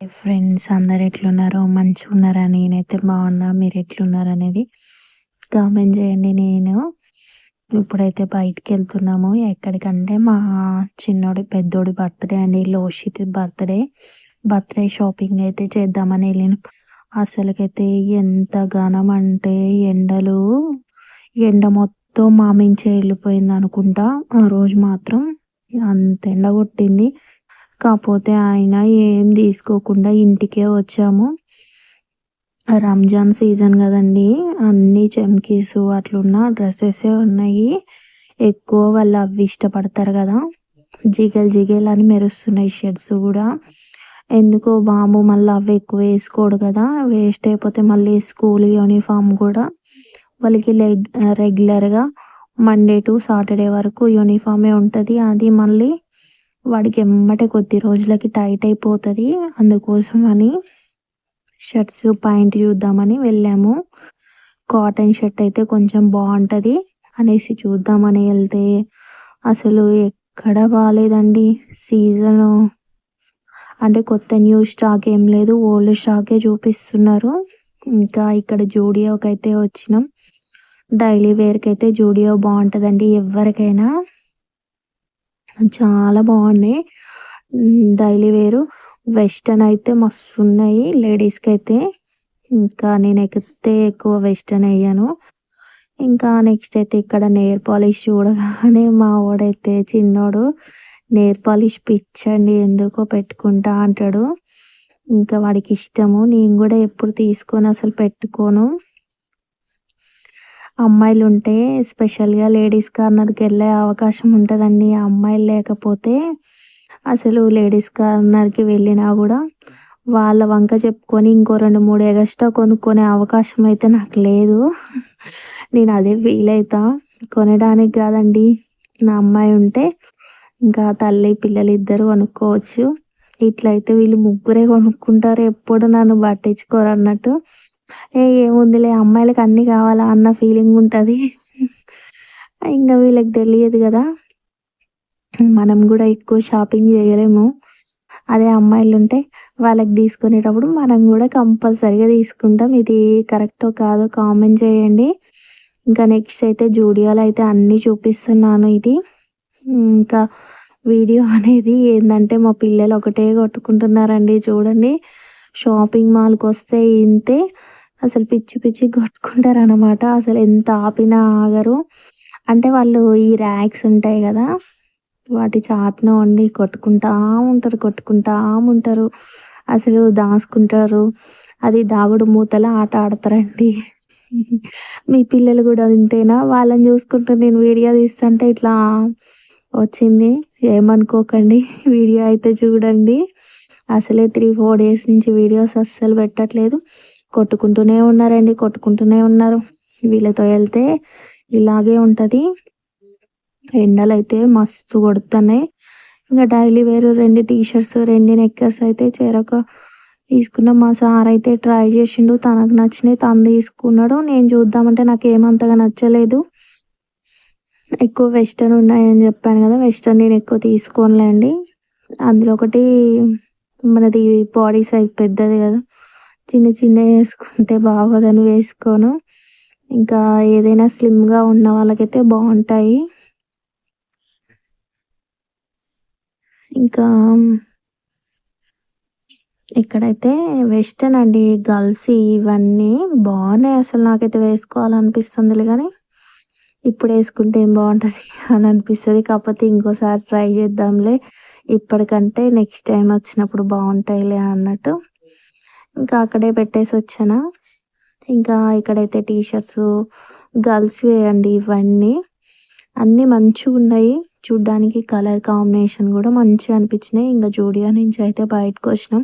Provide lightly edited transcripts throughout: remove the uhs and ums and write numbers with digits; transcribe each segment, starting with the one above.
Friends అందరు ఎట్లున్నారో మంచిగున్నారా? నేనైతే బాగున్నా. మీరు ఎట్లున్నారనేది కామెంట్ చేయండి. నేను ఇప్పుడైతే బయటికెళ్తున్నాము. ఎక్కడికంటే మా చిన్నోడి పెద్దోడి బర్త్‌డే అండి. లోషిత్ బర్త్‌డే షాపింగ్ అయితే చేద్దామని ఎళ్ళినాం. అసలకైతే ఎంత ఘనం అంటే ఎండలు, ఎండ మొత్తం మా మించే ఎళ్ళిపోయిందనుకుంటా. ఆ రోజు మాత్రం అంత ఎండ కొట్టింది. కాపోతే ఆయన ఏం తీసుకోకుండా ఇంటికే వచ్చాము. రంజాన్ సీజన్ గదండీ! అన్నీ చమ్కీసు అట్లున్న డ్రెసెసే ఉన్నాయి. ఎక్కువ వాళ్ళు అవి ఇష్టపడతారు గదా! జిగేల్ జిగేల్ అని మెరుస్తున్నాయి షర్ట్స్ గూడా. ఎందుకో బాబు మళ్ళీ అవి ఎక్కువ వేసుకోడు కదా! వేస్ట్ అయిపోతే మళ్ళీ స్కూల్ యూనిఫామ్ గూడా వాళ్ళకి రెగ్యులర్‌గా మండే టు సాటర్‌డే వరకు యూనిఫామే ఉంటది. అది మళ్ళీ వాడికి ఎమ్మటే కొద్ది రోజులకి టైట్ అయిపోతది. అందుకోసమని షర్ట్స్, పాయింట్ చూద్దామని వెళ్ళాము. కాటన్ షర్ట్ అయితే కొంచెం బావుంటది అనేసి చూద్దామని ఎళ్తే అసలు ఎక్కడ బాలేదండి. సీజను అంటే కొత్త న్యూ స్టాక్ ఏం లేదు. ఓల్డ్ స్టాకే చూపిస్తున్నారు. ఇంకా ఇక్కడ జూడియోకైతే వచ్చినాం. డైలీ వేర్‌కైతే జూడియో బావుంటదండి ఎవ్వరికైనా. చాలా బాగున్నాయి. డైలీ వేరు వెస్టర్న్ అయితే మస్తున్నాయి లేడీస్‌కైతే. ఇంకా నేనైతే ఎక్కువ వెస్టర్న్ ఎయ్యను. ఇంకా నెక్స్ట్ అయితే ఇక్కడ నెయిల్ పాలిష్ చూడగానే మా వోడైతే చిన్నోడు నెయిల్ పాలిష్ పిచ్చండి. ఎందుకో పెట్టుకుంటా అంటాడు. ఇంకా వాడికి ఇష్టము. నేను కూడా ఎప్పుడు తీసుకొని అసలు పెట్టుకోను. అమ్మాయిలుంటే స్పెషల్‌గా లేడీస్ కార్నర్‌కెళ్ళే అవకాశం ఉంటదండి. అమ్మాయిలు లేకపోతే అసలు లేడీస్ కార్నర్‌కి వెళ్ళినా గూడా వాళ్ళ వంక చెప్పుకొని ఇంకో 2, 3 ఎగస్ట్రా కొనుక్కునే అవకాశం అయితే నాకు లేదు. నేను అదే ఫీల్ అయితా. కొనడానికి గాదండి. నా అమ్మాయి ఉంటే ఇంకా తల్లి, పిల్లలు ఇద్దరు కొనుక్కోవచ్చు. ఇట్లయితే వీళ్ళు ముగ్గురే కొనుక్కుంటారు. ఎప్పుడు నన్ను పట్టించుకోరన్నట్టు. ఏముందిలే అమ్మాయిలకి అన్నీ కావాలా అన్న ఫీలింగ్ ఉంటది. ఇంగ వీళ్ళకి తెలియదు గదా! మనం గూడా ఎక్కువ షాపింగ్ జేయలేము. అదే అమ్మాయిలుంటే వాళ్ళకి తీసుకునేటప్పుడు మనం గూడా కంపల్సరీగా తీసుకుంటాం. ఇది కరెక్టో కాదో కామెంట్ చేయండి. ఇంకా నెక్స్ట్ అయితే జూడియోలో అయితే అన్నీ చూపిస్తున్నాను ఇది. ఇంకా వీడియో అనేది ఏందంటే మా పిల్లలు ఒకటే కొట్టుకుంటున్నారండి చూడండి. షాపింగ్ మాల్‌కొస్తే ఇంతే. అసలు పిచ్చి పిచ్చిగా కొట్టుకుంటారనమాట. అసలు ఎంత ఆపినా ఆగరు. అంటే వాళ్ళు ఈ ర్యాక్స్ ఉంటాయి గదా! వాటి చాటున ఉండి కొట్టుకుంటా ఉంటారు. అసలు దాసుకుంటారు. అది దాగుడు మూతల ఆట ఆడతారండి. మీ పిల్లలు గూడా ఇంతేనా? వాళ్ళని చూసుకుంటూ నేను వీడియో తీస్తుంటే ఇట్లా వచ్చింది. ఏమనుకోకండి. వీడియో అయితే చూడండి. అసలే 3, 4 డేస్ నుంచి వీడియోస్ అస్సలు పెట్టట్లేదు. కొట్టుకుంటూనే ఉన్నారు. వీళ్ళతో ఎళ్తే ఇలాగే ఉంటది. ఎండలైతే మస్తు కొడుతున్నాయి. ఇంక daily wear 2 T shirts, 2 knickers అయితే చెరొక తీసుకున్నాం. మా సార్ అయితే ట్రై చేసిండు. తనకు నచ్చినయి తను తీసుకున్నాడు. నేను చూద్దామంటే నాకేమంతగా నచ్చలేదు. ఎక్కువ వెస్టర్న్ ఉన్నాయని చెప్పాను కదా! వెస్టర్న్ నేను ఎక్కువ తీసుకోనులేండి. అందులో ఒకటి మనది బాడీ సైజ్ పెద్దది కదా! చిన్నయి వేసుకుంటే బాగోదని వేసుకోను. ఇంకా ఏదైనా స్లిమ్‌గా ఉన్న వాళ్ళకైతే బావుంటాయి. ఇంకా ఇక్కడైతే వెస్టర్న్ అండి. గర్ల్స్‌యి ఇవన్నీ బావున్నాయి. అసలు నాకైతే వేసుకోవాలనిపిస్తుందిలే గానీ, ఇప్పుడేసుకుంటే ఏం బావుంటది అని అనిపిస్తది. కాకపోతే ఇంకోసారి ట్రై చేద్దాంలే. ఇప్పటికంటే నెక్స్ట్ టైమ్ వచ్చినప్పుడు బావుంటాయిలే అన్నట్టు. ఇంకా అక్కడే పెట్టేసొచ్చానా. ఇంకా ఇక్కడైతే టీ షర్ట్సు గర్ల్స్‌వే అండి ఇవన్నీ. అన్నీ మంచిగున్నాయి. చూడ్డానికి కలర్ కాంబినేషన్ గూడా మంచిగా అనిపించినాయి. ఇంక జూడియో నుంచి అయితే బయటకొచ్చినాం.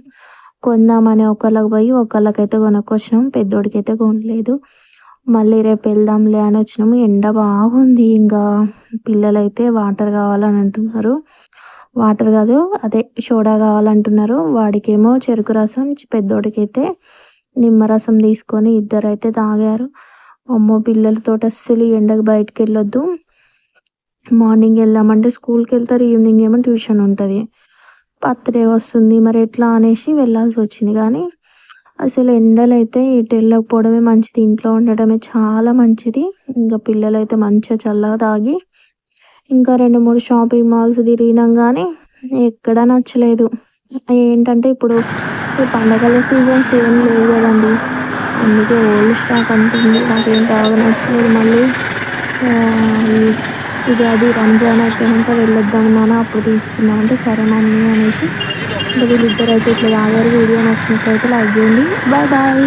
కొందామని ఒకళ్ళకి పోయి ఒకళ్ళకైతే కొనుక్కొచ్చినాం. పెద్దోడికైతే కొనలేదు. మళ్ళీ రేపు వెళ్దాంలే అని వచ్చినాము. ఎండ బాగుంది. ఇంకా పిల్లలైతే వాటర్ కావాలని అంటున్నారు. వాటర్ కాదు అదే సోడా కావాలంటున్నారు. వాడికేమో చెరుకు రసం, పెద్దోడికైతే నిమ్మరసం తీసుకొని ఇద్దరైతే తాగారు. అమ్మో! పిల్లలతోటి అస్సలు ఎండకు బయటికెళ్ళొద్దు. మార్నింగ్ వెళ్దామంటే స్కూల్‌కెళ్తారు. ఈవినింగ్ ఏమో ట్యూషన్ ఉంటది. బర్త్‌డే వస్తుంది. మరి ఎట్లా అనేసి వెళ్ళాల్సొచ్చింది. కానీ అసలు ఎండలైతే ఎటు వెళ్ళకపోవడమే మంచిది. ఇంట్లో ఉండడమే చాలా మంచిది. ఇంక పిల్లలైతే మంచిగా చల్లగా తాగి ఇంకా 2, 3 షాపింగ్ మాల్స్ తిరిగినాం గానీ ఎక్కడా నచ్చలేదు. ఏంటంటే ఇప్పుడు ఈ పండగల సీజన్స్ ఏం లేవు గదండీ! అందుకే ఓల్డ్ స్టాక్ అంతుంది. నాకేం బాగా నచ్చలేదు. మళ్ళీ ఈ ఉగాది, రంజాన్ అయిపోయినంక వెళ్ళొద్దాం నాన్న అప్పుడు తీసుకుందాం అంటే, సరే మమ్మీ అనేసి, ఇంక వీళ్ళిద్దరైతే ఇట్లా తాగారు. వీడియో నచ్చినట్లయితే లైక్ చేయండి. Bye bye.